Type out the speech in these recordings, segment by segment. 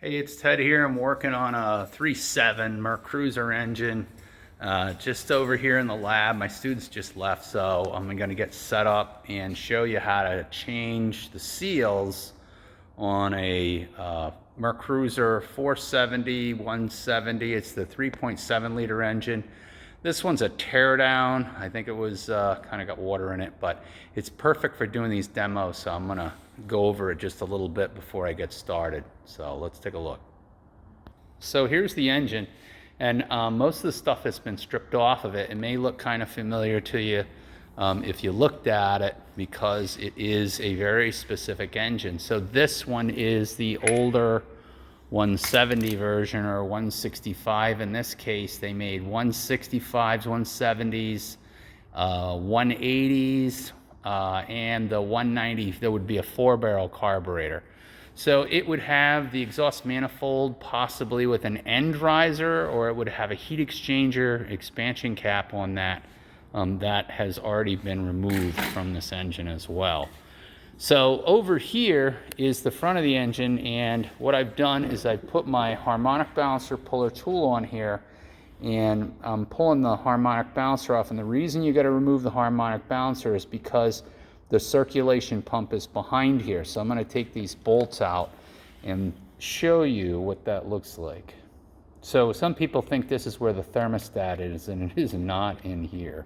Hey, it's Ted here. I'm working on a 3.7 MerCruiser engine just over here in the lab. My students just left, so I'm going to get set up and show you how to change the seals on a MerCruiser 470, 170. It's the 3.7 liter engine. This one's a teardown. I think it was kind of got water in it, but it's perfect for doing these demos, so I'm gonna go over it just a little bit before I get started. So let's take a look. So here's the engine, and most of the stuff has been stripped off of it. It may look kind of familiar to you if you looked at it, because it is a very specific engine. So this one is the older 170 version, or 165 in this case. They made 165s, 170s, 180s, and the 190. There would be a 4-barrel carburetor. So it would have the exhaust manifold possibly with an end riser, or it would have a heat exchanger expansion cap on that. That has already been removed from this engine as well. So over here is the front of the engine, and what I've done is I've put my harmonic balancer puller tool on here, and I'm pulling the harmonic balancer off. And the reason you got to remove the harmonic balancer is because the circulation pump is behind here. So I'm going to take these bolts out and show you what that looks like. So some people think this is where the thermostat is, and it is not in here.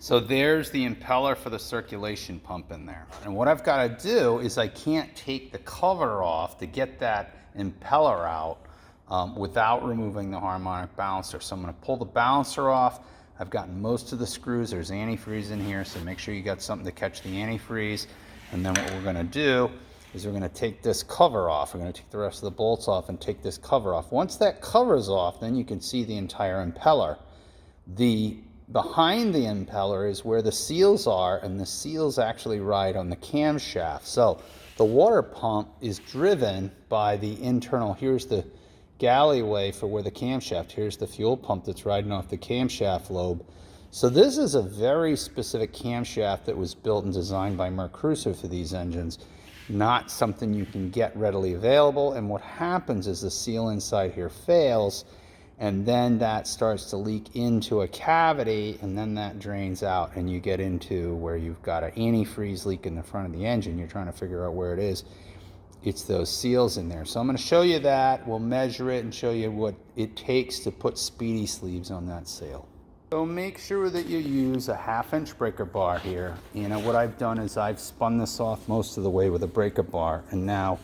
So there's the impeller for the circulation pump in there. And what I've got to do is I can't take the cover off to get that impeller out without removing the harmonic balancer. So I'm going to pull the balancer off. I've gotten most of the screws. There's antifreeze in here, so make sure you got something to catch the antifreeze. And then what we're going to do is we're going to take this cover off. We're going to take the rest of the bolts off and take this cover off. Once that cover's off, then you can see the entire impeller. Behind the impeller is where the seals are, and the seals actually ride on the camshaft. So the water pump is driven by the internal. Here's the galleyway for where the camshaft. Here's the fuel pump that's riding off the camshaft lobe. So this is a very specific camshaft that was built and designed by MerCruiser for these engines, not something you can get readily available. And what happens is the seal inside here fails, and then that starts to leak into a cavity, and then that drains out, and you get into where you've got an antifreeze leak in the front of the engine. You're trying to figure out where it is. It's those seals in there. So I'm going to show you that. We'll measure it and show you what it takes to put speedy sleeves on that seal. So make sure that you use a 1/2-inch breaker bar here. What I've done is I've spun this off most of the way with a breaker bar, and now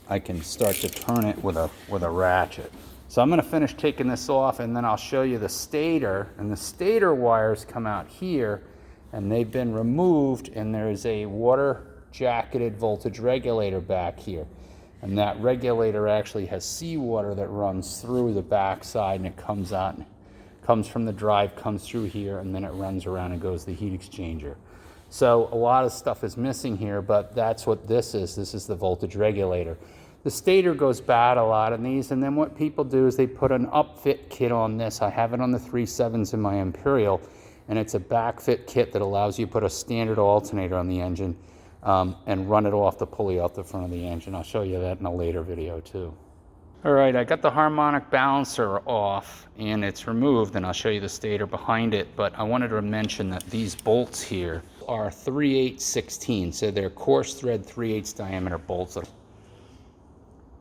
I can start to turn it with a ratchet. So I'm going to finish taking this off, and then I'll show you the stator. And the stator wires come out here, and they've been removed, and there's a water jacketed voltage regulator back here. And that regulator actually has seawater that runs through the back side, and it comes out, and comes from the drive, comes through here, and then it runs around and goes to the heat exchanger. So a lot of stuff is missing here, but that's what this is. This is the voltage regulator. The stator goes bad a lot in these, and then what people do is they put an upfit kit on this. I have it on the 3.7s in my Imperial, and it's a backfit kit that allows you to put a standard alternator on the engine and run it off the pulley out the front of the engine. I'll show you that in a later video too. All right, I got the harmonic balancer off, and it's removed, and I'll show you the stator behind it, but I wanted to mention that these bolts here are 3/8/16, so they're coarse thread 3/8 diameter bolts.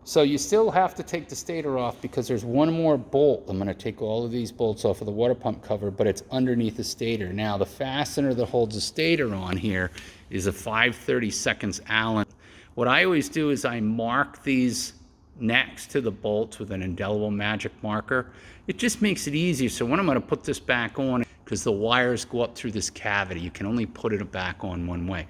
So you still have to take the stator off, because there's one more bolt. I'm going to take all of these bolts off of the water pump cover, but it's underneath the stator. Now the fastener that holds the stator on here is a 5/32 Allen. What I always do is I mark these next to the bolts with an indelible magic marker. It just makes it easier. So when I'm going to put this back on, because the wires go up through this cavity, you can only put it back on one way.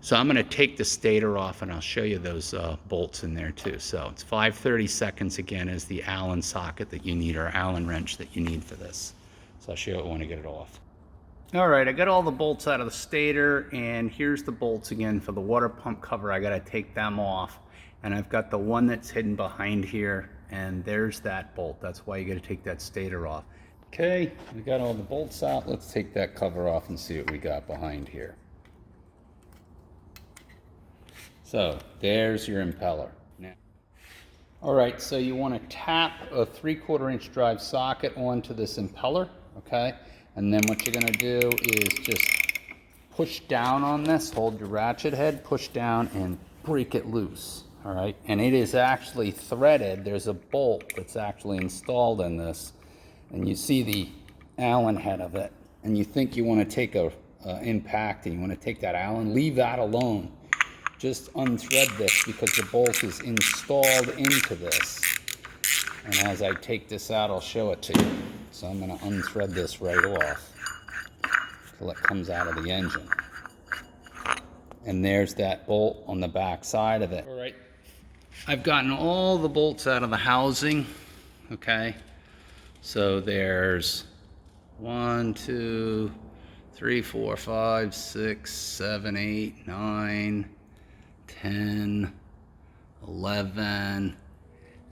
So I'm going to take the stator off, and I'll show you those bolts in there too. So it's 5/32 again is the Allen socket that you need, or Allen wrench that you need for this. So I'll show you when I get it off. All right, I got all the bolts out of the stator, and here's the bolts again for the water pump cover. I got to take them off, and I've got the one that's hidden behind here, and there's that bolt. That's why you got to take that stator off. Okay, we got all the bolts out. Let's take that cover off and see what we got behind here. So there's your impeller. Now, All right, so you want to tap a 3/4 inch drive socket onto this impeller, okay? And then what you're going to do is just push down on this, hold your ratchet head, push down and break it loose, all right? And it is actually threaded. There's a bolt that's actually installed in this, and you see the Allen head of it, and you think you want to take a impact and you want to take that Allen, leave that alone. Just unthread this because the bolt is installed into this. And as I take this out, I'll show it to you. So I'm going to unthread this right off till it comes out of the engine. And there's that bolt on the back side of it. All right, I've gotten all the bolts out of the housing, okay? So there's 1, 2, 3, 4, 5, 6, 7, 8, 9, 10, 11,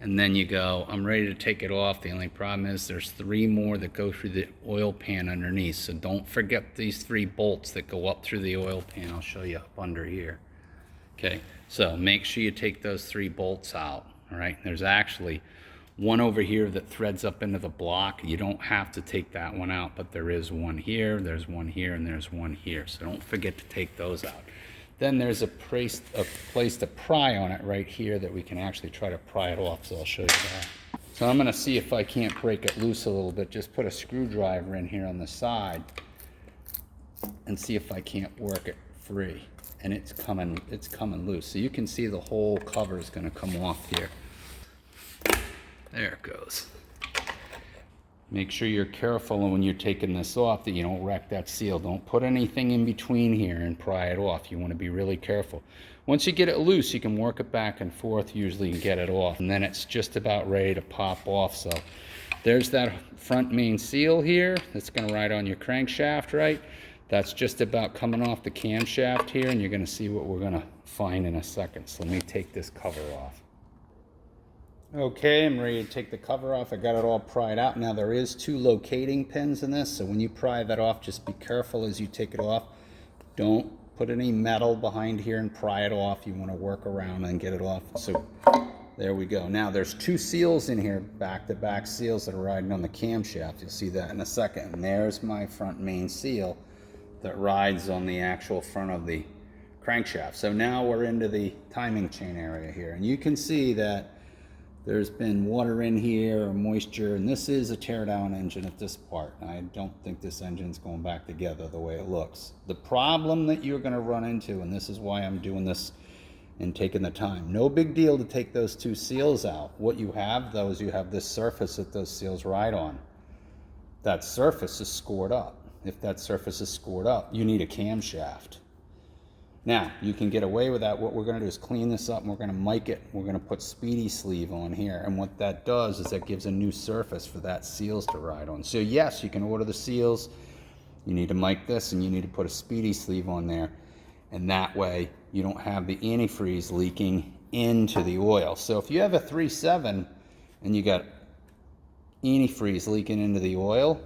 and then you go, I'm ready to take it off. The only problem is there's 3 more that go through the oil pan underneath. So don't forget these 3 bolts that go up through the oil pan. I'll show you up under here. Okay, so make sure you take those 3 bolts out. All right, there's actually one over here that threads up into the block. You don't have to take that one out, but there is one here, there's one here, and there's one here. So don't forget to take those out. Then there's a place to pry on it right here that we can actually try to pry it off, so I'll show you that. So I'm gonna see if I can't break it loose a little bit. Just put a screwdriver in here on the side and see if I can't work it free. And it's coming loose. So you can see the whole cover is gonna come off here. There it goes. Make sure you're careful when you're taking this off that you don't wreck that seal. Don't put anything in between here and pry it off. You want to be really careful. Once you get it loose, you can work it back and forth usually and get it off. And then it's just about ready to pop off. So there's that front main seal here. That's going to ride on your crankshaft, right? That's just about coming off the camshaft here, and you're going to see what we're going to find in a second. So let me take this cover off. Okay, I'm ready to take the cover off. I got it all pried out. Now there is 2 locating pins in this, so when you pry that off, just be careful as you take it off. Don't put any metal behind here and pry it off. You want to work around and get it off. So there we go. Now there's 2 seals in here, back-to-back seals that are riding on the camshaft. You'll see that in a second. And there's my front main seal that rides on the actual front of the crankshaft. So now we're into the timing chain area here, and you can see that there's been water in here or moisture, and this is a teardown engine at this part. I don't think this engine's going back together the way it looks. The problem that you're going to run into, and this is why I'm doing this and taking the time, no big deal to take those 2 seals out. What you have though is you have this surface that those seals ride on. That surface is scored up. If that surface is scored up, you need a camshaft. Now, you can get away with that. What we're going to do is clean this up, and we're going to mic it. We're going to put speedy sleeve on here, and what that does is that gives a new surface for that seals to ride on. So yes, you can order the seals. You need to mic this, and you need to put a speedy sleeve on there, and that way you don't have the antifreeze leaking into the oil. So if you have a 3.7 and you got antifreeze leaking into the oil,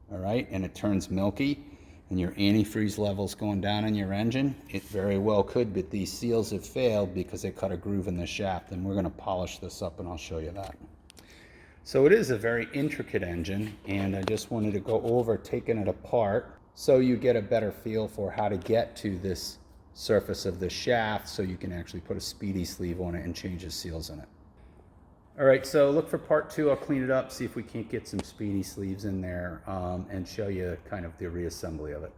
all right, and it turns milky, and your antifreeze level's going down in your engine, it very well could, but these seals have failed because they cut a groove in the shaft, and we're going to polish this up and I'll show you that. So it is a very intricate engine, and I just wanted to go over taking it apart so you get a better feel for how to get to this surface of the shaft so you can actually put a speedy sleeve on it and change the seals in it. All right, so look for part 2. I'll clean it up, see if we can't get some speedy sleeves in there, and show you kind of the reassembly of it.